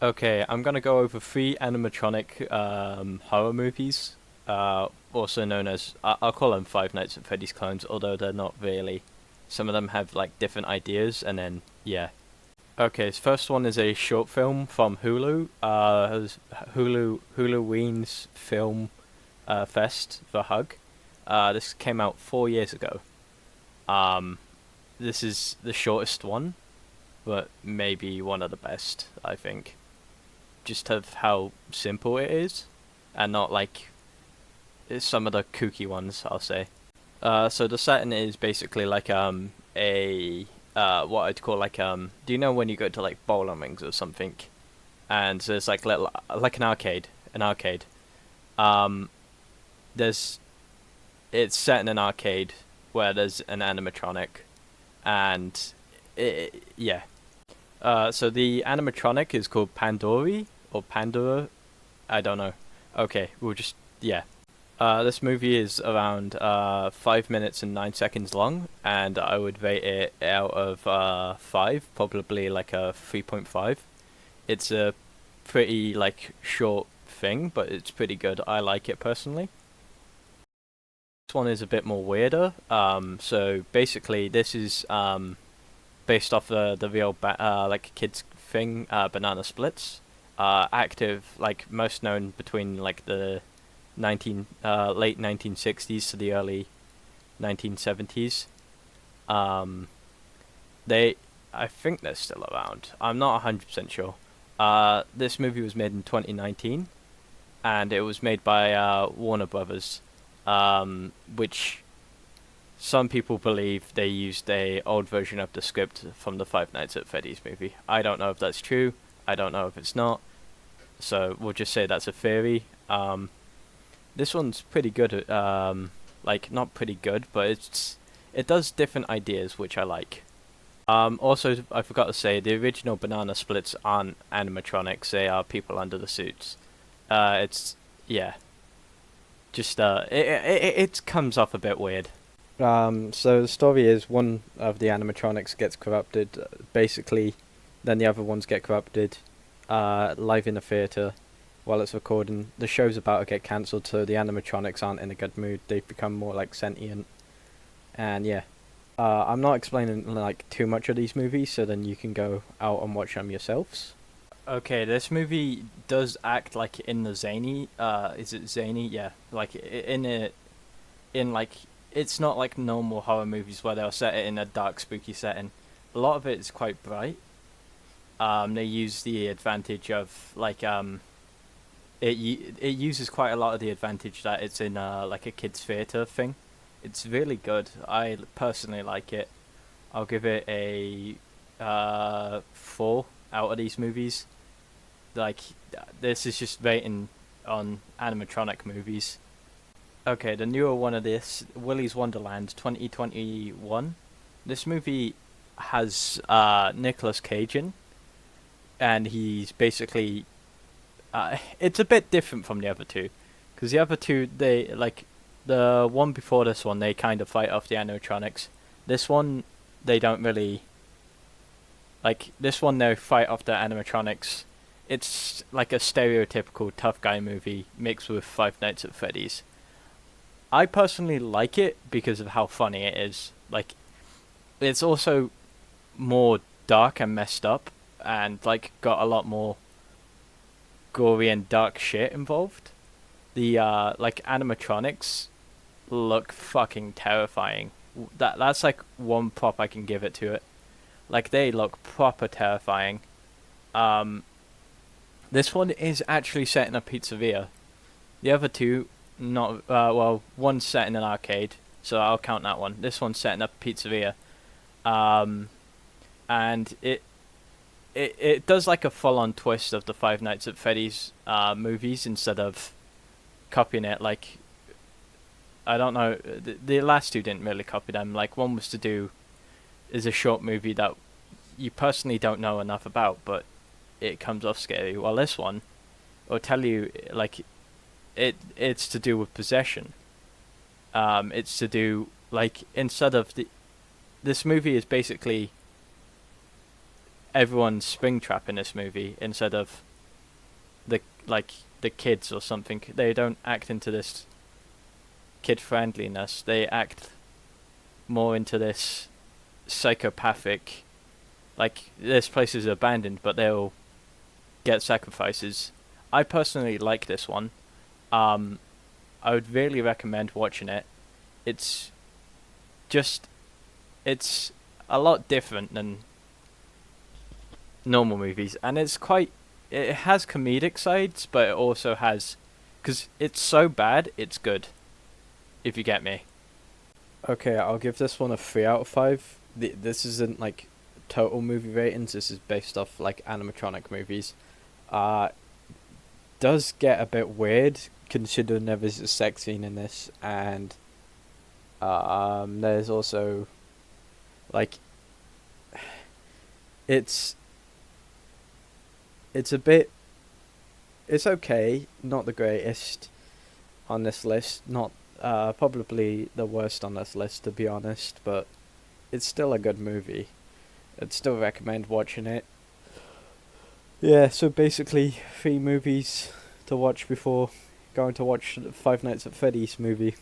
Okay, I'm gonna go over three animatronic horror movies, also known as I'll call them Five Nights at Freddy's clones, although they're not really. Some of them have like different ideas, and then yeah. Okay, so first one is a short film from Hulu. Huluween's Film Fest for Hug. This came out 4 years ago. Um, this is the shortest one, but maybe one of the best, I think. Just of how simple it is, and not like some of the kooky ones, I'll say. So the setting is basically like a what I'd call like do you know when you go to like bowling rings or something, and there's like little like an arcade. Um, there's it's set in an arcade where there's an animatronic, and yeah. So the animatronic is called Pandori or Pandora. I don't know. Okay, we'll just yeah. This movie is around 5 minutes and 9 seconds long, and I would rate it out of five, probably like a 3.5. It's a pretty like short thing, but it's pretty good. I like it personally. This one is a bit more weirder. So basically, this is based off the real like kids thing, banana splits. Active, like most known between like the late 1960s to the early 1970s. Um, they I think they're still around. I'm not 100% sure. This movie was made in 2019, and it was made by Warner Brothers, which some people believe they used a old version of the script from the Five Nights at Freddy's movie. I don't know if that's true. I don't know if it's not. So we'll just say that's a theory. This one's pretty good. Like not pretty good, but it does different ideas, which I like. Also, I forgot to say the original banana splits aren't animatronics; they are people under the suits. It's yeah, just it comes off a bit weird. So the story is one of the animatronics gets corrupted, basically, then the other ones get corrupted, live in a theater, while it's recording. The show's about to get cancelled, so the animatronics aren't in a good mood. They've become more like sentient, and yeah. I'm not explaining like too much of these movies, so then you can go out and watch them yourselves. Okay, this movie does act like in the zany. Is it zany? Yeah, like in it, in like it's not like normal horror movies where they'll set it in a dark, spooky setting. A lot of it is quite bright. They use the advantage of like it uses quite a lot of the advantage that it's in like a kids theater thing. It's really good. I personally like it. I'll give it a 4 out of these movies. Like this is just rating on animatronic movies. Okay, the newer one of this, Willy's Wonderland 2021. This movie has Nicolas Cage in, and he's basically it's a bit different from the other two, because the other two they like the one before this one they kind of fight off the animatronics. This one they don't really like. This one they fight off the animatronics. It's like a stereotypical tough guy movie mixed with Five Nights at Freddy's. I personally like it because of how funny it is. Like, it's also more dark and messed up, and like got a lot more gory and dark shit involved. The like animatronics look fucking terrifying. That's like one prop I can give it to it. Like they look proper terrifying. This one is actually set in a pizzeria. The other two not well, one's set in an arcade, so I'll count that one. This one's set in a pizzeria. And it does like a full on twist of the Five Nights at Freddy's movies instead of copying it. Like I don't know, the last two didn't really copy them. Like one was to do is a short movie that you personally don't know enough about, but it comes off scary. While this one will tell you like it's to do with possession. It's to do like instead of this movie is basically everyone's Springtrap in this movie instead of the like the kids or something. They don't act into this kid friendliness. They act more into this psychopathic. Like this place is abandoned, but they'll get sacrifices. I personally like this one. Um, I would really recommend watching it. It's just it's a lot different than normal movies, and it has comedic sides, but it also has, because it's so bad it's good, if you get me. Okay, I'll give this one a 3 out of 5. This isn't like total movie ratings. This is based off like animatronic movies. Uh, does get a bit weird considering there is a sex scene in this, and there's also like it's it's a bit it's okay, not the greatest on this list, not probably the worst on this list to be honest, but it's still a good movie. I'd still recommend watching it. Yeah, so basically 3 movies to watch before going to watch the Five Nights at Freddy's movie.